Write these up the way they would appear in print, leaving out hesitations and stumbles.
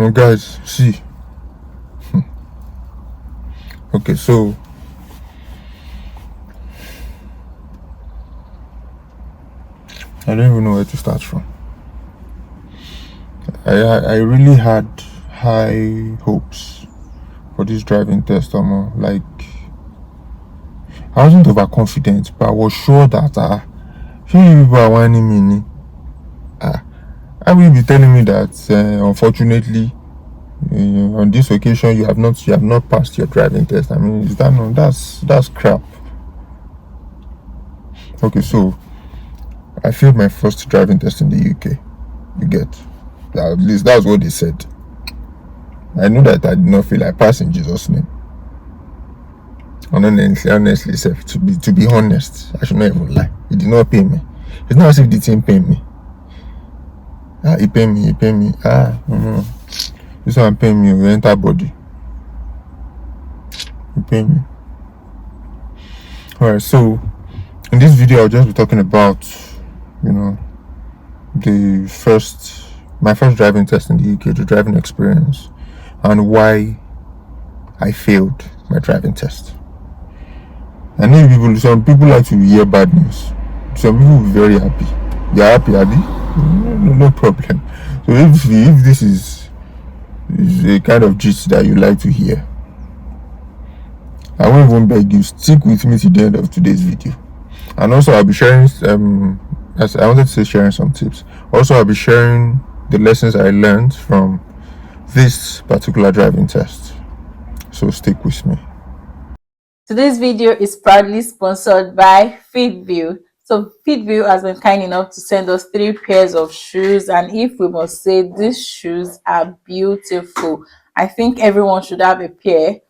Guys, see. Okay, so I don't even know where to start from. I really had high hopes for this driving test. Like, I wasn't overconfident, but I was sure that few people are whining me. I will be telling me that unfortunately on this occasion you have not passed your driving test. I mean, is that no? That's crap. Okay, so I failed my first driving test in the UK. You get, at least that's what they said. I know that I did not fail. I passed in Jesus' name. And honestly, self, to be honest, I should not even lie. It did not pay me. It's not as if the team paid me. He paid me. This one pay me. We enter body. He paid me. Alright, so in this video, I'll just be talking about, my first driving test in the UK, the driving experience, and why I failed my driving test. I know some people like to hear bad news. Some people will be very happy. You're happy, Abby? No problem. So if this is a kind of gist that you like to hear, I won't even beg you, stick with me to the end of today's video. And also I'll be sharing as I wanted to say, sharing some tips. Also, I'll be sharing the lessons I learned from this particular driving test. So stick with me. Today's video is proudly sponsored by FitVille. So FitVille has been kind enough to send us 3 pairs of shoes, and if we must say, these shoes are beautiful. I think everyone should have a pair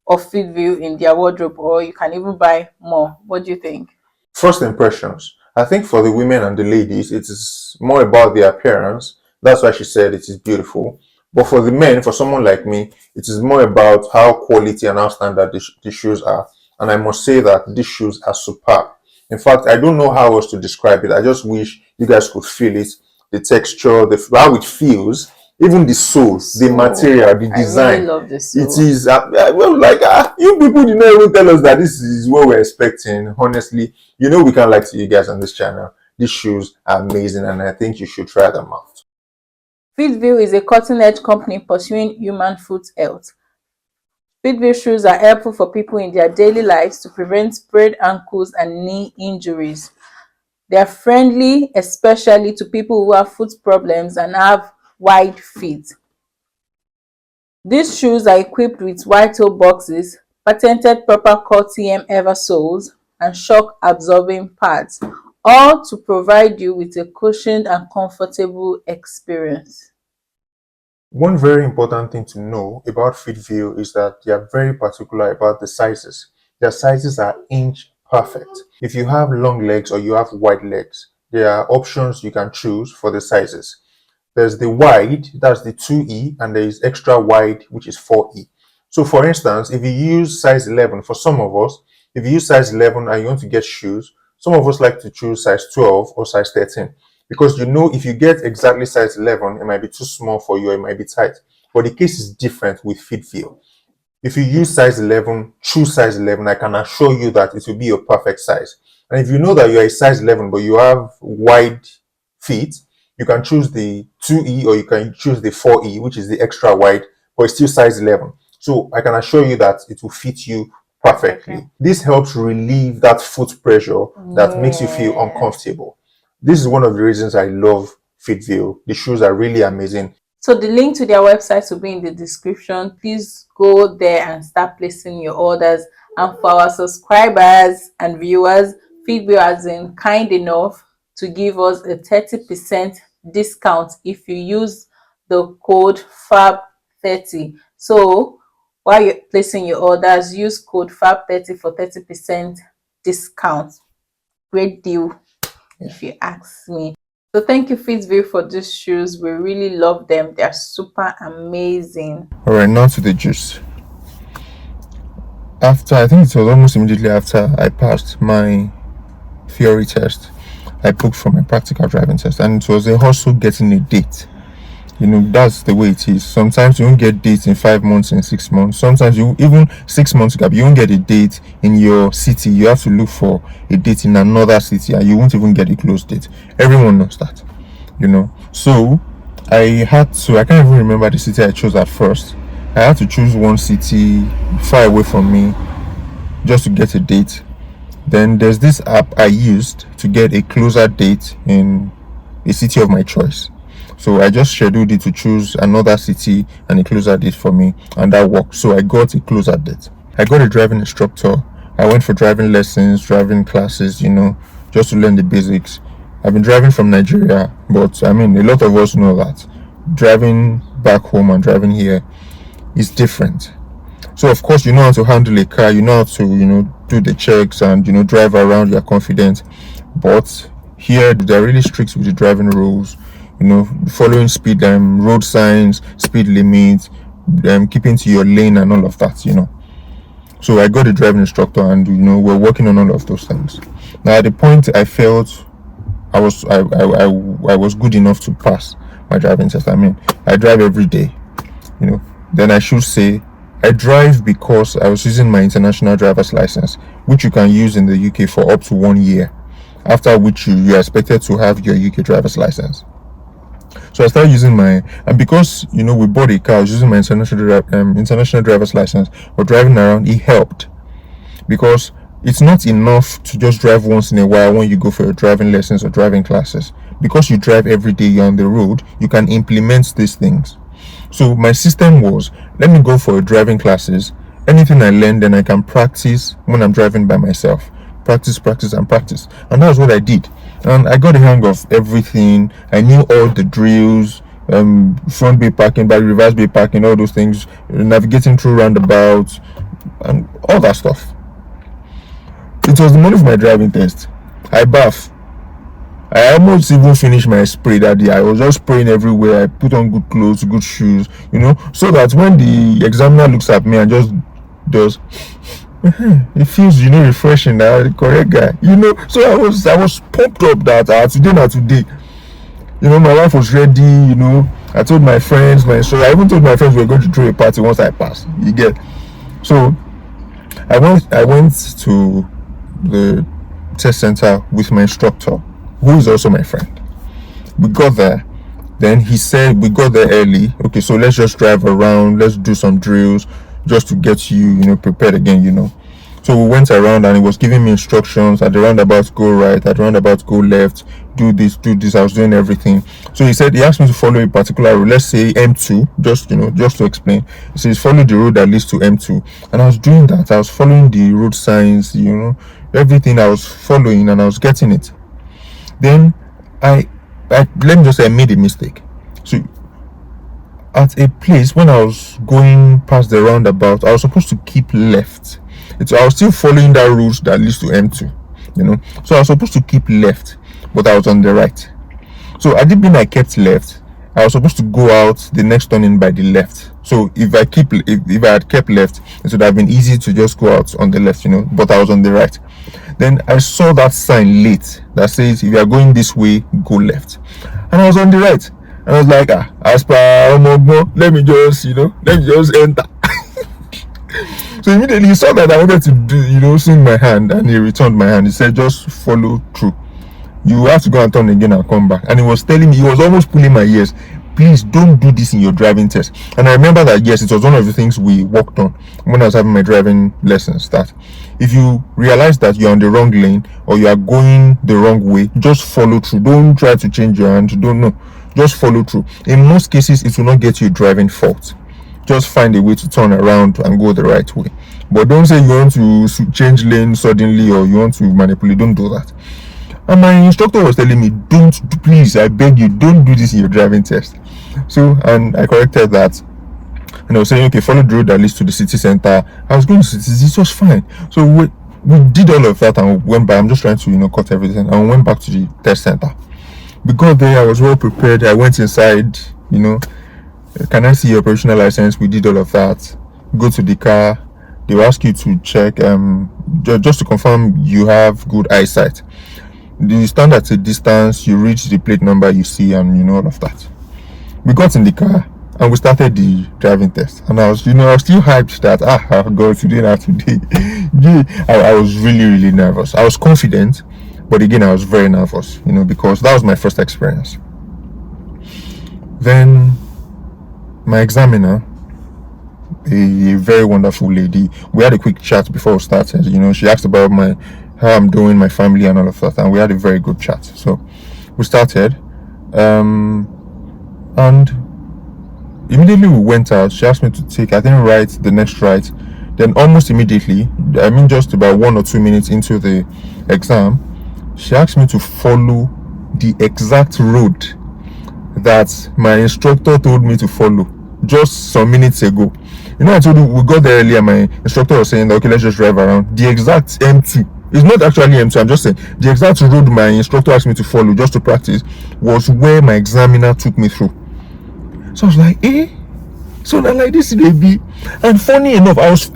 of FitVille in their wardrobe, or you can even buy more. What do you think? First impressions. I think for the women and the ladies, it is more about the appearance. That's why she said it is beautiful. But for the men, for someone like me, it is more about how quality and how standard the shoes are. And I must say that these shoes are superb. In fact, I don't know how else to describe it. I just wish you guys could feel it. The texture, how it feels, even the soles, the material, the design. I really love the sole. It is, you people did not even tell us that this is what we're expecting. Honestly, we can lie to you guys on this channel. These shoes are amazing, and I think you should try them out. FitVille is a cutting-edge company pursuing human foot health. FitVille shoes are helpful for people in their daily lives to prevent sprained ankles and knee injuries. They are friendly, especially to people who have foot problems and have wide feet. These shoes are equipped with wide-toe boxes, patented proper core TM ever soles, and shock-absorbing pads, all to provide you with a cushioned and comfortable experience. One very important thing to know about FitVille is that they are very particular about the sizes. Their sizes are inch perfect. If you have long legs or you have wide legs, there are options you can choose for the sizes. There's the wide, that's the 2E, and there is extra wide, which is 4E. So for instance, if you use size 11, for some of us, if you use size 11 and you want to get shoes, some of us like to choose size 12 or size 13. Because if you get exactly size 11, it might be too small for you, or it might be tight. But the case is different with FitVille. If you use size 11, choose size 11, I can assure you that it will be your perfect size. And if you know that you're a size 11, but you have wide feet, you can choose the 2E or you can choose the 4E, which is the extra wide, but it's still size 11. So I can assure you that it will fit you perfectly. Okay. This helps relieve that foot pressure that makes you feel uncomfortable. This is one of the reasons I love FitVille. The shoes are really amazing. So the link to their website will be in the description. Please go there and start placing your orders. And for our subscribers and viewers, FitVille has been kind enough to give us a 30% discount if you use the code FAB30. So while you're placing your orders, use code FAB30 for 30% discount. Great deal, if you ask me. So thank you, FitVille, for these shoes. We really love them. They are super amazing. All right, now to the gist. I think it was almost immediately after I passed my theory test, I booked for my practical driving test, and it was a hustle getting a date. That's the way it is. Sometimes you won't get dates in 5 months, in 6 months. Sometimes you even 6 months gap, you won't get a date in your city. You have to look for a date in another city, and you won't even get a close date. Everyone knows that. So I can't even remember the city I chose at first. I had to choose one city far away from me just to get a date. Then there's this app I used to get a closer date in a city of my choice. So I just scheduled it to choose another city and a closer date for me, and that worked. So I got a closer date. I got a driving instructor. I went for driving lessons, driving classes, just to learn the basics. I've been driving from Nigeria, but a lot of us know that driving back home and driving here is different. So of course you know how to handle a car, you know how to do the checks and drive around, you're confident. But here they're really strict with the driving rules, following speed road signs, speed limits, keeping to your lane and all of that. So I got a driving instructor, and we're working on all of those things. Now at the point I felt I was good enough to pass my driving test. I drive every day. Then I should say I drive because I was using my international driver's license, which you can use in the UK for up to 1 year, after which you are expected to have your UK driver's license. So I started using and because we bought a car, I was using my international driver's license for driving around. It helped, because it's not enough to just drive once in a while when you go for your driving lessons or driving classes. Because you drive every day, you're on the road, you can implement these things. So my system was, let me go for driving classes. Anything I learn, then I can practice when I'm driving by myself. Practice, and practice. And that's what I did. And I got the hang of everything. I knew all the drills, front bay parking, by reverse bay parking, all those things, navigating through roundabouts, and all that stuff. It was the morning of my driving test. I bath. I almost even finished my spray that day. I was just spraying everywhere. I put on good clothes, good shoes, so that when the examiner looks at me and just does, it feels, refreshing. That the correct guy, So I was pumped up that today. My wife was ready. I told my friends, I even told my friends we were going to throw a party once I passed. You get? So I went to the test center with my instructor, who is also my friend. We got there. Then he said we got there early. Okay, so let's just drive around. Let's do some drills just to get you, prepared again, So we went around, and he was giving me instructions. At the roundabout, go right. At the roundabout, go left. Do this, do this. I was doing everything. So he asked me to follow a particular road. Let's say M2, just to explain. He says follow the road that leads to M2. And I was doing that. I was following the road signs, everything I was following, and I was getting it. Then I let me just say I made a mistake. So at a place, when I was going past the roundabout, I was supposed to keep left. I was still following that route that leads to M2, So I was supposed to keep left, but I was on the right. So I didn't mean I kept left. I was supposed to go out the next turning by the left. So if I had kept left, it would have been easy to just go out on the left, But I was on the right. Then I saw that sign late that says if you are going this way, go left. And I was on the right. And I was like, as per Omogbo, let me just enter. So immediately he saw that I wanted to do, swing my hand, and he returned my hand. He said, just follow through. You have to go and turn again and come back. And he was telling me, he was almost pulling my ears. Please don't do this in your driving test. And I remember that, yes, it was one of the things we worked on when I was having my driving lessons, that if you realize that you're on the wrong lane or you are going the wrong way, just follow through. Don't try to change your hand. Just follow through. In most cases, it will not get you a driving fault. Just find a way to turn around and go the right way. But don't say you want to change lane suddenly or you want to manipulate. Don't do that. And my instructor was telling me, please, I beg you, don't do this in your driving test. So, and I corrected that. And I was saying, okay, follow the road that leads to the city center. I was going to the city, it was fine. So we did all of that and we went back. I'm just trying to, cut everything. And we went back to the test center. We got there, I was well prepared. I went inside, can I see your operational license? We did all of that. Go to the car. They will ask you to check, just to confirm you have good eyesight. You stand at a distance, you reach the plate number you see, and all of that. We got in the car and we started the driving test. And I was still hyped that I'll go today now today. Yeah, I was really, really nervous. I was confident, but again, I was very nervous, because that was my first experience. Then my examiner, a very wonderful lady, we had a quick chat before we started. She asked about how I'm doing, my family, and all of that, and we had a very good chat. So we started, and immediately we went out. She asked me to take, I think, the next right. Then almost immediately, just about 1 or 2 minutes into the exam, she asked me to follow the exact road that my instructor told me to follow just some minutes ago. I told you we got there earlier. My instructor was saying, okay, let's just drive around. The exact M2, it's not actually M2, I'm just saying the exact road my instructor asked me to follow just to practice was where my examiner took me through. So I was like, so now like this baby. And funny enough, I was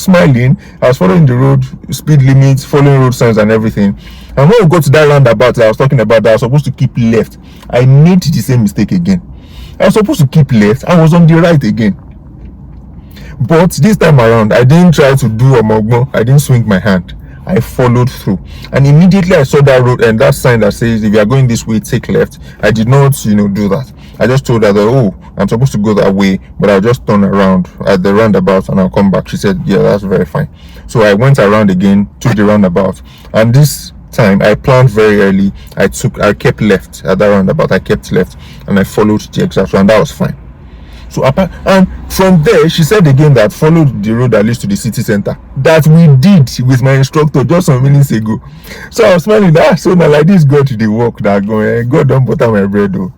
smiling. I was following the road speed limits, following road signs and everything. And when we got to that roundabout that I was talking about, that I was supposed to keep left, I made the same mistake again. I was supposed to keep left, I was on the right again. But this time around, I didn't try to do a mogmo. I didn't swing my hand. I followed through, and immediately I saw that road and that sign that says if you are going this way, take left. I did not do that. I just told her that, I'm supposed to go that way, but I'll just turn around at the roundabout and I'll come back. She said, yeah, that's very fine. So I went around again to the roundabout, and this time I planned very early. I kept left at that roundabout. I kept left and I followed the exact road, and that was fine. So and from there, she said again that followed the road that leads to the city center, that we did with my instructor just some minutes ago. So I was smiling that so now like this God to the work that going, God don't butter my bread though.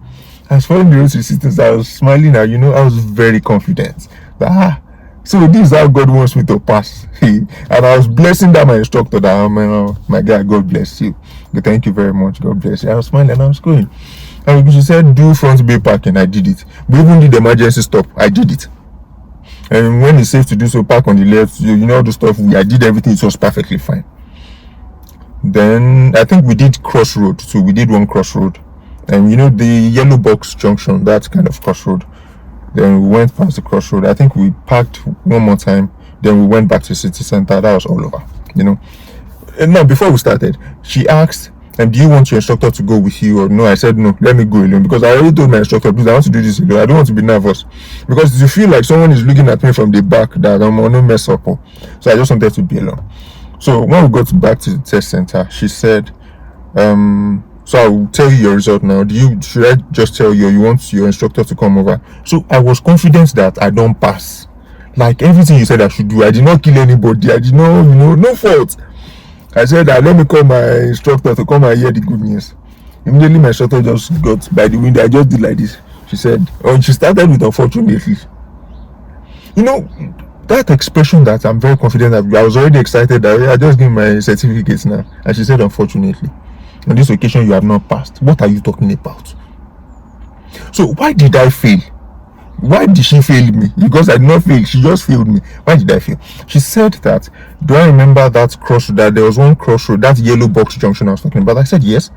I was following the road to the city center. I was smiling that I was very confident that so this is how God wants me to pass. And I was blessing that my instructor that my guy, God bless you. Thank you very much. God bless you. I was smiling and I was going. And she said, do front bay parking. I did it. We even did the emergency stop. I did it. And when it's safe to do so, park on the left. All the stuff. I did everything. It was perfectly fine. Then I think we did Crossroad too. We did one Crossroad. And the yellow Box Junction, that kind of crossroad. Then we went past the crossroad. I think we parked one more time. Then we went back to the city center. That was all over. And now before we started, she asked, and do you want your instructor to go with you or no? I said no, let me go alone, because I already told my instructor, please, I want to do this alone. I don't want to be nervous, because you feel like someone is looking at me from the back that I'm gonna mess up. So I just wanted to be alone. So when we got back to the test center, she said, so I'll tell you your result now. Should I just tell you, or you want your instructor to come over? So I was confident that I don't pass. Like everything you said I should do, I did not kill anybody. I did not, no fault. I said that let me call my instructor to come and hear the good news. Immediately my instructor just got by the window. I just did like this. She said, she started with unfortunately. That expression that I'm very confident that I was already excited that I just gave my certificates now. And she said, unfortunately, on this occasion you have not passed. What are you talking about? So why did I fail? Why did she fail me? Because I did not fail. She just failed me. Why did I fail? She said that, do I remember that crossroad, that there was one crossroad, that yellow Box Junction I was talking about? I said yes.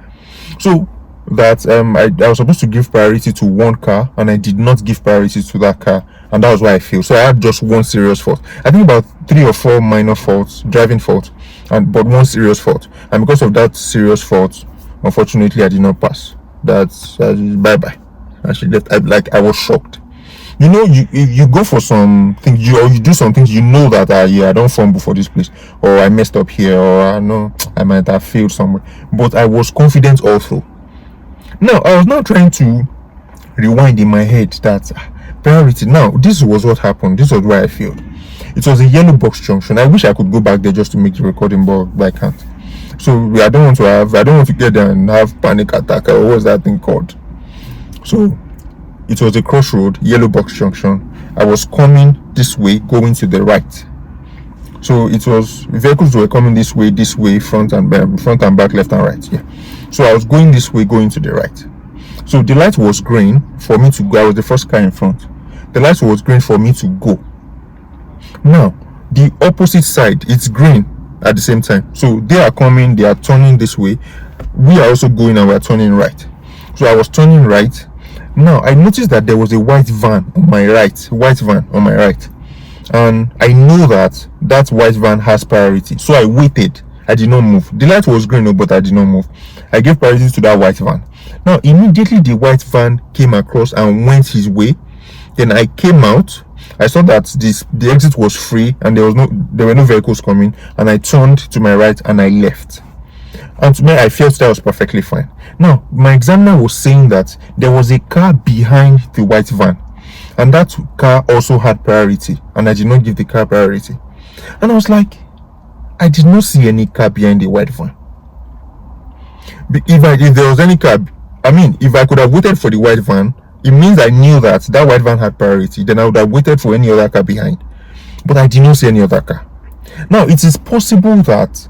So that I was supposed to give priority to one car, and I did not give priority to that car, and that was why I failed. So I had just one serious fault. I think about 3 or 4 minor faults, driving faults, but one serious fault. And because of that serious fault, unfortunately, I did not pass. That's bye-bye. And she left. I was shocked. You go for some things, you do some things, that I don't fumble for this place, or I messed up here, or I know I might have failed somewhere, but I was confident all through. Now I was now trying to rewind in my head that priority. Now this was what happened. This was why I failed. It was a yellow Box Junction. I wish I could go back there just to make the recording, but I can't. So I don't want to get there and have panic attack, or what's that thing called? So it was a crossroad, yellow Box Junction. I was coming this way, going to the right. So it was vehicles were coming this way, front and back, left and right. Yeah. So I was going this way, going to the right. So the light was green for me to go. I was the first car in front. The light was green for me to go. Now the opposite side, it's green at the same time. So they are coming, they are turning this way. We are also going and we are turning right. So I was turning right. Now I noticed that there was a white van on my right, and I know that that white van has priority. So I waited. I did not move. The light was green, but I did not move. I gave priority to that white van. Now immediately the white van came across and went his way. Then I came out. I saw that the exit was free and there were no vehicles coming, and I turned to my right and I left. And to me, I felt that was perfectly fine. Now, my examiner was saying that there was a car behind the white van, and that car also had priority, and I did not give the car priority. And I was like, I did not see any car behind the white van. If there was any car, if I could have waited for the white van, it means I knew that white van had priority. Then I would have waited for any other car behind. But I did not see any other car. Now, it is possible that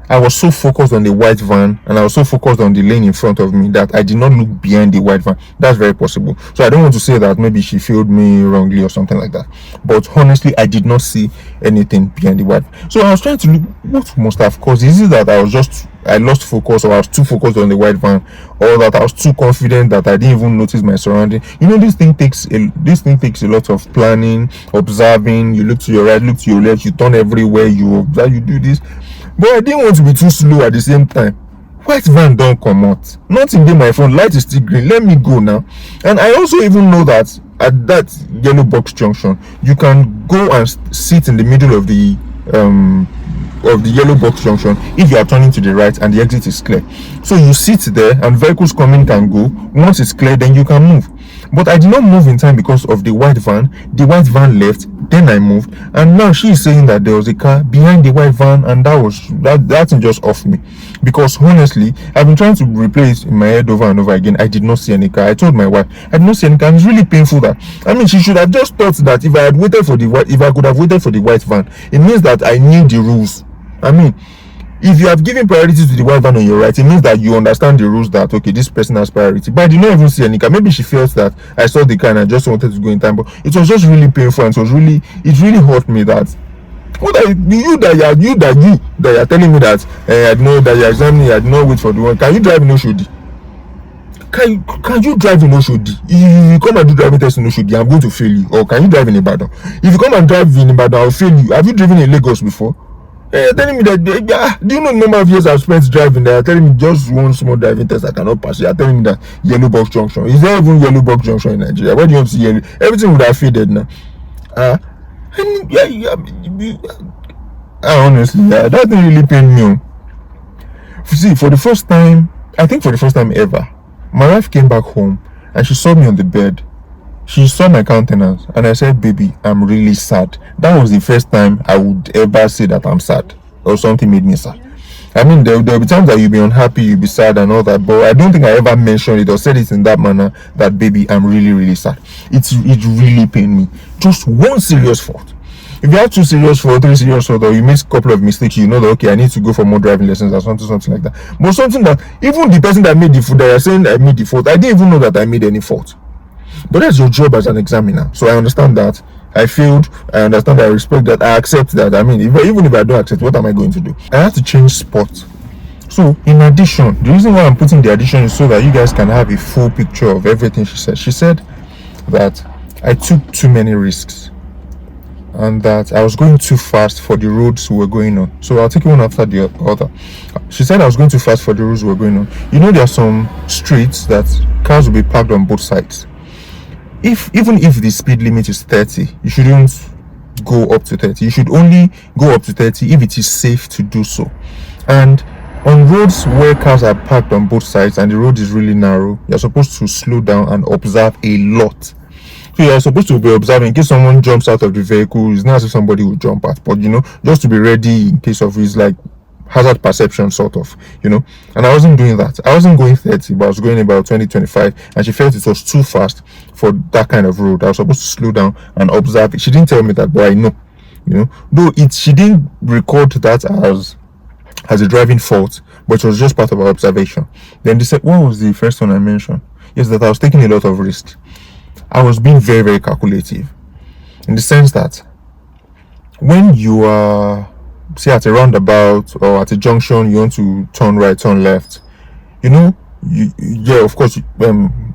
I was so focused on the white van and I was so focused on the lane in front of me that I did not look behind the white van. That's very possible. So I don't want to say that maybe she failed me wrongly or something like that. But honestly, I did not see anything behind the white van. So I was trying to look what must have caused. Is it that I lost focus, or I was too focused on the white van, or that I was too confident that I didn't even notice my surroundings? This thing takes a lot of planning, observing. You look to your right, look to your left, you turn everywhere, you observe, you do this. But I didn't want to be too slow at the same time. White van don't come out. Nothing in my front. Light is still green. Let me go now. And I also even know that at that yellow box junction, you can go and sit in the middle of the yellow box junction if you are turning to the right and the exit is clear. So you sit there and vehicles coming can go. Once it's clear, then you can move. But I did not move in time because of the white van. The white van left, then I moved, and now she is saying that there was a car behind the white van, and that thing just off me. Because honestly, I've been trying to replay it in my head over and over again. I did not see any car. I told my wife I did not see any car, and it's really painful that she should have just thought that if I could have waited for the white van, it means that I knew the rules. If you have given priority to the white van on your right, it means that you understand the rules that, okay, this person has priority. But I did not even see any car. Maybe she felt that I saw the car and I just wanted to go in time. But it was just really painful, and it really hurt me that you that are telling me that I know that you're examining, I did not wait for the one. Can you drive in Oshodi? Can you drive in Oshodi? If you come and do driving test in Oshodi, I'm going to fail you. Or can you drive in Ibadan? If you come and drive in Ibadan, I'll fail you. Have you driven in Lagos before? Telling me that do you know the number of years I've spent driving there? Telling me just one small driving test I cannot pass. You're telling me that yellow box junction. Is there even yellow box junction in Nigeria? Where do you want to see yellow? Everything would have faded now. Honestly, that thing really pained me. See, for the first time ever, my wife came back home and she saw me on the bed. She saw my countenance and I said, baby, I'm really sad. That was the first time I would ever say that I'm sad or something made me sad. There'll be times that you'll be unhappy, you'll be sad and all that, but I don't think I ever mentioned it or said it in that manner that, baby, I'm really, really sad. It really pained me. Just one serious fault. If you have 2 serious fault, 3 serious fault, or you make a couple of mistakes, you know that, okay, I need to go for more driving lessons or something like that. But something that, even the person that made the fault, that you're saying I made the fault, I didn't even know that I made any fault. But that's your job as an examiner. So I understand that I failed. I understand that. I respect that. I accept that. Even if I don't accept, what am I going to do? I have to change spot. So in addition, the reason why I'm putting the addition is so that you guys can have a full picture of everything she said. She said that I took too many risks and that I was going too fast for the roads we were going on. So I'll take one after the other. She said I was going too fast for the roads we were going on. There are some streets that cars will be parked on both sides. Even if the speed limit is 30, you shouldn't go up to 30. You should only go up to 30 if it is safe to do so. And on roads where cars are parked on both sides and the road is really narrow, you're supposed to slow down and observe a lot. So you're supposed to be observing in case someone jumps out of the vehicle. It's not as if somebody will jump out, but just to be ready in case of it's like hazard perception sort of, and I wasn't doing that. I wasn't going 30, but I was going about 20, 25, and she felt it was too fast for that kind of road. I was supposed to slow down and observe it. She didn't tell me that, but I know, though she didn't record that as a driving fault, but it was just part of our observation. Then they said, what was the first one I mentioned? Yes, that I was taking a lot of risks. I was being very, very calculative, in the sense that when you are, say, at a roundabout or at a junction, you want to turn right, turn left, of course,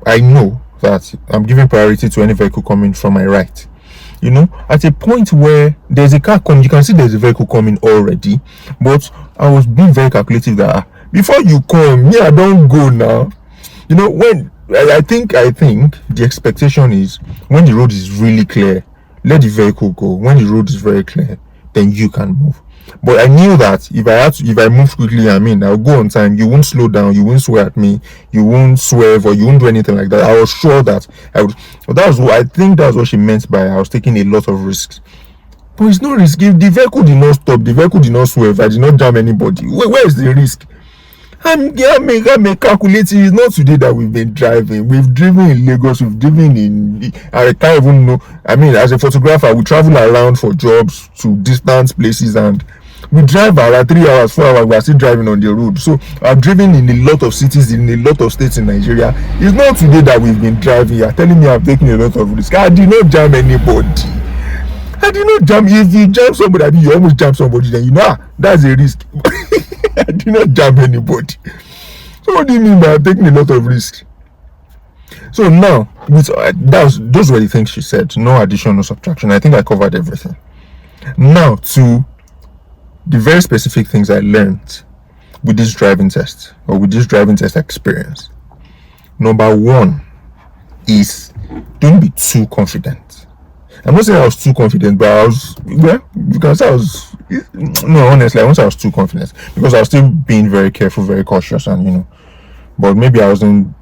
I know that I'm giving priority to any vehicle coming from my right. At a point where there's a car coming, you can see there's a vehicle coming already, but I was being very calculative that before you come, I don't go now. When I think the expectation is when the road is really clear, let the vehicle go. When the road is very clear, then you can move. But I knew that if I move quickly, I'll go on time. You won't slow down. You won't swear at me. You won't swerve, or you won't do anything like that. I was sure that I would. But I think that's what she meant by I was taking a lot of risks. But it's no risk. If the vehicle did not stop, the vehicle did not swerve, I did not jam anybody. Where is the risk? I'm calculating. It's not today that we've been driving. We've driven in Lagos. We've driven in. I can't even know. As a photographer, we travel around for jobs to distant places, and we drive around 3 hours, 4 hours. We are still driving on the road. So I've driven in a lot of cities, in a lot of states in Nigeria. It's not today that we've been driving. You're telling me I'm taking a lot of risk. I did not jam anybody. I did not jam. If you jam somebody, you almost jam somebody, then that's a risk. I did not jam anybody. So what do you mean by taking a lot of risk? So now, those were the things she said. No addition, no subtraction. I think I covered everything. Now to the very specific things I learned with this driving test, or with this driving test experience. Number one is don't be too confident. I'm not saying I was too confident, but you can say honestly, I won't say I was too confident, because I was still being very careful, very cautious, and but maybe I wasn't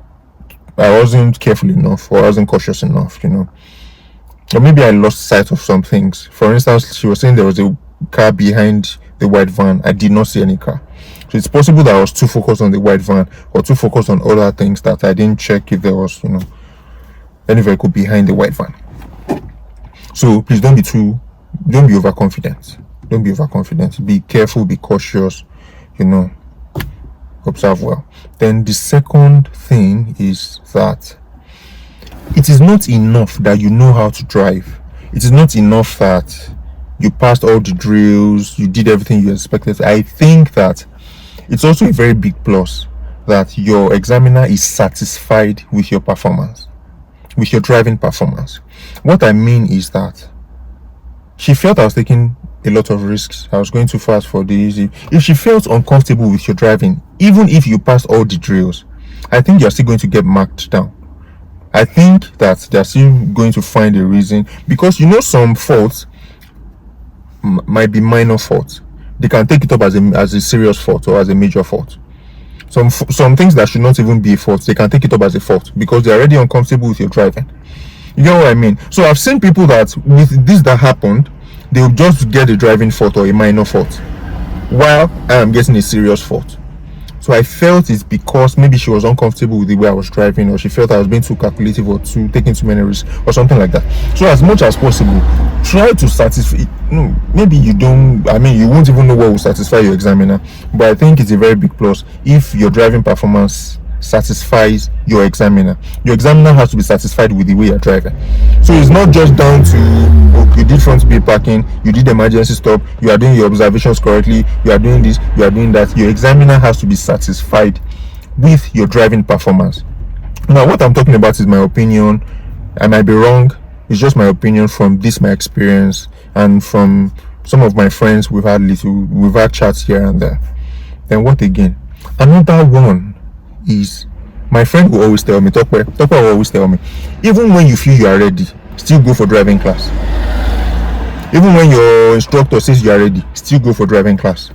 careful enough, or I wasn't cautious enough, or maybe I lost sight of some things. For instance, she was saying there was a car behind the white van. I did not see any car. So it's possible that I was too focused on the white van, or too focused on other things, that I didn't check if there was, any vehicle behind the white van. So please don't be overconfident. Don't be overconfident. Be careful, be cautious, observe well. Then the second thing is that it is not enough that you know how to drive. It is not enough that you passed all the drills, you did everything you expected. I think that it's also a very big plus that your examiner is satisfied with your performance, with your driving performance. What I mean is that she felt I was taking a lot of risks. I was going too fast for this. If she felt uncomfortable with your driving, even if you passed all the drills, I think you're still going to get marked down. I think that they're still going to find a reason, because some faults might be minor faults. They can take it up as a serious fault, or as a major fault. Some things that should not even be a fault, they can take it up as a fault, because they're already uncomfortable with your driving. You get what I mean? So I've seen people that with this that happened, they'll just get a driving fault or a minor fault, while I am getting a serious fault. So I felt it's because maybe she was uncomfortable with the way I was driving, or she felt I was being too calculative, or taking too many risks, or something like that. So as much as possible, try to satisfy. Maybe you don't. You won't even know what will satisfy your examiner. But I think it's a very big plus if your driving performance satisfies your examiner. Your examiner has to be satisfied with the way you're driving. So it's not just down to you did front wheel parking, you did emergency stop, you are doing your observations correctly, you are doing this, you are doing that. Your examiner has to be satisfied with your driving performance. Now, what I'm talking about is my opinion. I might be wrong. It's just my opinion from my experience, and from some of my friends. We've had chats here and there. Then what again? Another one is my friend will always tell me, Tope will always tell me, even when you feel you are ready, still go for driving class. Even when your instructor says you are ready, still go for driving class.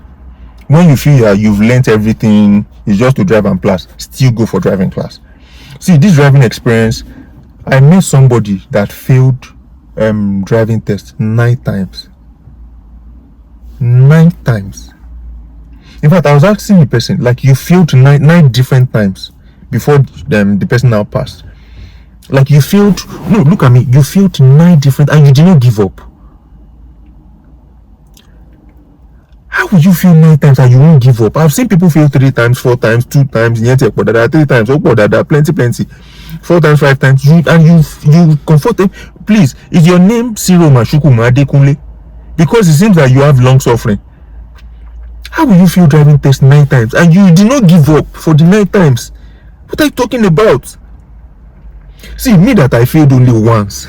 When you feel you've learnt everything, it's just to drive and pass, still go for driving class. See, this driving experience, I met somebody that failed driving test 9 times. 9 times. In fact, I was asking the person, like, you failed 9 different times before the person now passed. Like, you failed. No, look at me. You failed 9 different, and you did not give up. How would you fail 9 times and you won't give up? I've seen people fail 3 times, 4 times, 2 times, 3 times, plenty, 4 times, 5 times. You comfortable. Please, is your name Ciro Mashukuma Adekunle? Because it seems that you have long suffering. How will you fail driving test 9 times and you did not give up for the 9 times? What are you talking about? See, me that I failed only once.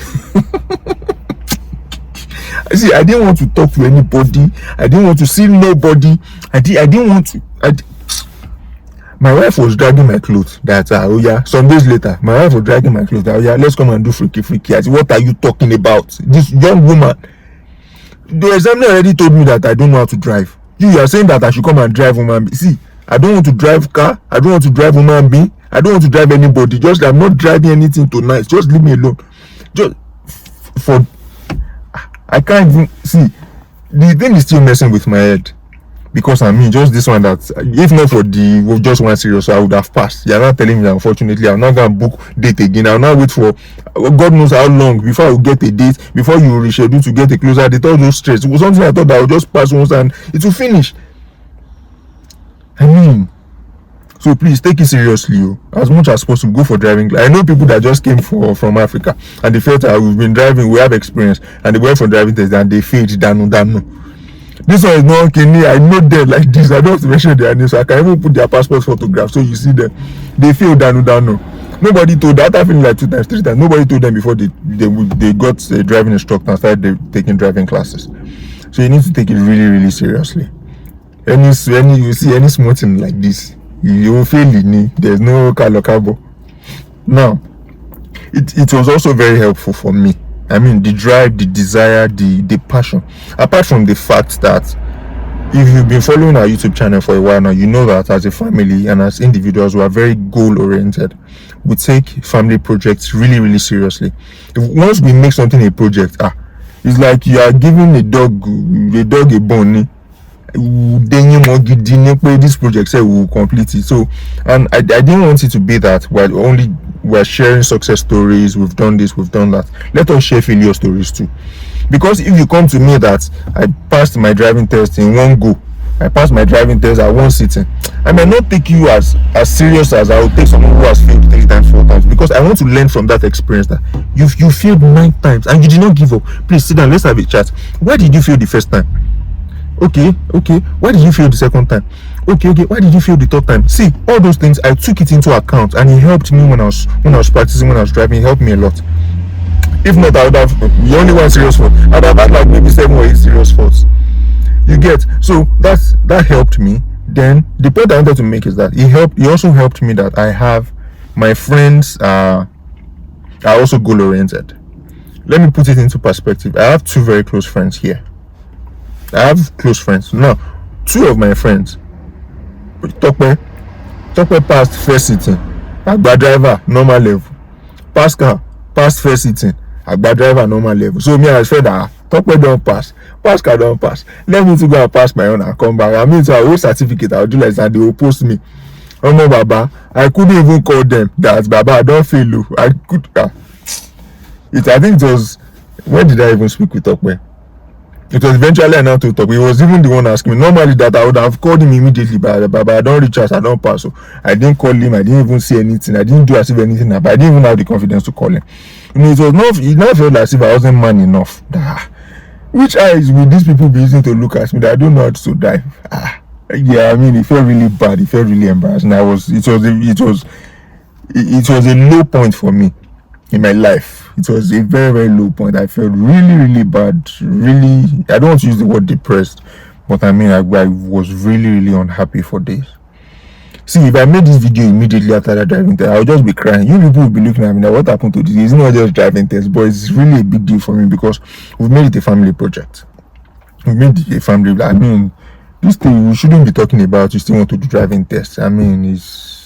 See, I didn't want to talk to anybody. I didn't want to see nobody. I didn't want to. My wife was dragging my clothes. That oh yeah. Some days later, my wife was dragging my clothes. That, oh yeah, let's come and do freaky. I said, what are you talking about? This young woman. The examiner already told me that I don't know how to drive. You are saying that I should come and drive woman being. See, I don't want to drive car. I don't want to drive woman being. I don't want to drive anybody. Just I'm not driving anything tonight. Just leave me alone. Just for I can't even see. The thing is still messing with my head. Because I mean, just this one that if not for the just one serious, so I would have passed. You're not telling me that unfortunately I'm not gonna book date again. I'll not wait for God knows how long before I will get a date, before you reschedule to get a closer date. All those stress. It was something I thought I would just pass once and it will finish. I mean, so please take it seriously, as much as possible. Go for driving. I know people that just came from Africa and they felt that we've been driving, we have experience, and they went for driving test and they failed. Dano. This one is not okay. I know them like this. I don't have to mention their names, so I can even put their passport photograph so you see them. They failed. Dano. Nobody told that. After like 2 times, 3 times. Nobody told them before they got a driving instructor and started taking driving classes. So you need to take it really seriously. Any you see any small thing like this, you will fail in. There's no cabo. Now, it was also very helpful for me. I mean, the drive, the desire, the passion. Apart from the fact that if you've been following our YouTube channel for a while now, you know that as a family and as individuals, we are very goal-oriented. We take family projects really seriously. Once we make something a project, it's like you are giving a dog a bone. This project say we will complete it. So, and I didn't want it to be that we're sharing success stories, we've done this, we've done that. Let us share failure stories too. Because if you come to me that I passed my driving test in one go, I passed my driving test at one sitting, I may not take you as serious as I would take someone who has failed 3 times, 4 times, because I want to learn from that experience that you failed 9 times and you did not give up. Please sit down, let's have a chat. Why did you fail the first time? Okay. Why did you fail the second time? Okay. Why did you fail the third time? See, all those things I took it into account, and it helped me when I was practicing, when I was driving. It helped me a lot. If not, I would have the only one serious fault. I'd have had like maybe 7 or 8 serious faults. You get? So that helped me. Then the point I wanted to make is that it also helped me that I have my friends are also goal oriented. Let me put it into perspective. I have 2 very close friends here. I have close friends. Now, 2 of my friends, Tope passed first sitting, Agba driver, normal level. Pascal passed first sitting, Agba driver, normal level. So me, I said that Tope don't pass, Pascal don't pass. Let me to go and pass my own and come back. I mean, so I will certificate, I'll do like that. They will post me. Oh no, Baba, I couldn't even call them that Baba, I don't feel you. I could. I think it was, when did I even speak with Tope? It was eventually announced to talk. He was even the one asking me. Normally that I would have called him immediately, but I don't reach out, I don't pass. So I didn't call him, I didn't even say anything, I didn't do as if anything happened. I didn't even have the confidence to call him. It never felt as if I wasn't man enough. Which eyes will these people be using to look at me that I don't know how to drive? Yeah, I mean, it felt really bad, it felt really embarrassing. It was a low point for me in my life. It was a very low point. I felt really bad. Really, I don't want to use the word depressed, but I mean, I was really unhappy for days. See, if I made this video immediately after that driving test, I would just be crying. You people will be looking at me now, what happened to this? It's not just driving test, but it's really a big deal for me because we've made it a family project. We've made it a family. I mean, this thing we shouldn't be talking about. You still want to do driving tests. I mean, it's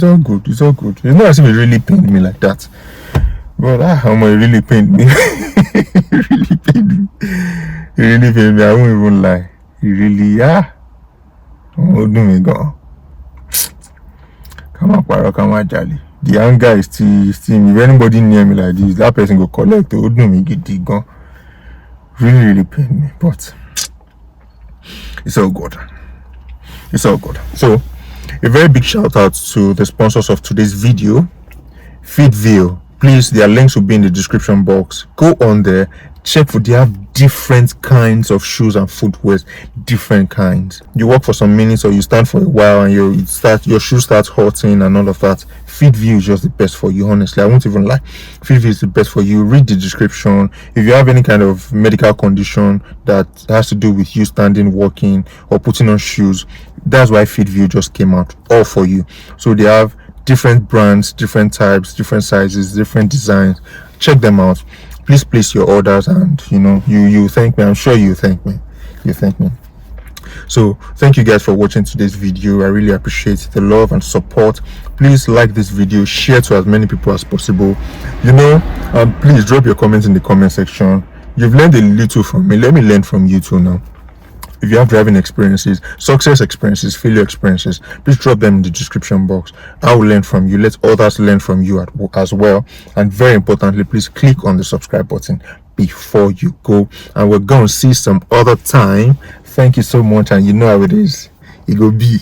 all good. It's all good. It's not as if it really pained me like that. But it really pained me. It really pained me. It really pained me. I won't even lie. It really, oh, do me go. Come on, Charlie. The anger is still if anybody near me like this, that person go collect. Oh, do me get the gun. Really pained me. But it's all good. So, a very big shout out to the sponsors of today's video, FitVille. Please, their links will be in the description box. Go on there, check for they have different kinds of shoes and footwear, different kinds. You walk for some minutes or you stand for a while and your shoe starts hurting and all of that. FitVille is just the best for you, honestly. I won't even lie. FitVille is the best for you. Read the description. If you have any kind of medical condition that has to do with you standing, walking, or putting on shoes, that's why FitVille just came out all for you. So they have different brands, different types, different sizes, different designs. Check them out. Please place your orders, and you thank me. I'm sure you thank me. You thank me. So thank you guys for watching today's video. I really appreciate the love and support. Please like this video, share to as many people as possible. Please drop your comments in the comment section. You've learned a little from me. Let me learn from you too now. If you have driving experiences, success experiences, failure experiences, please drop them in the description box. I will learn from you. Let others learn from you as well. And very importantly, please click on the subscribe button before you go. And we're going to see some other time. Thank you so much. And you know how it is. It go be.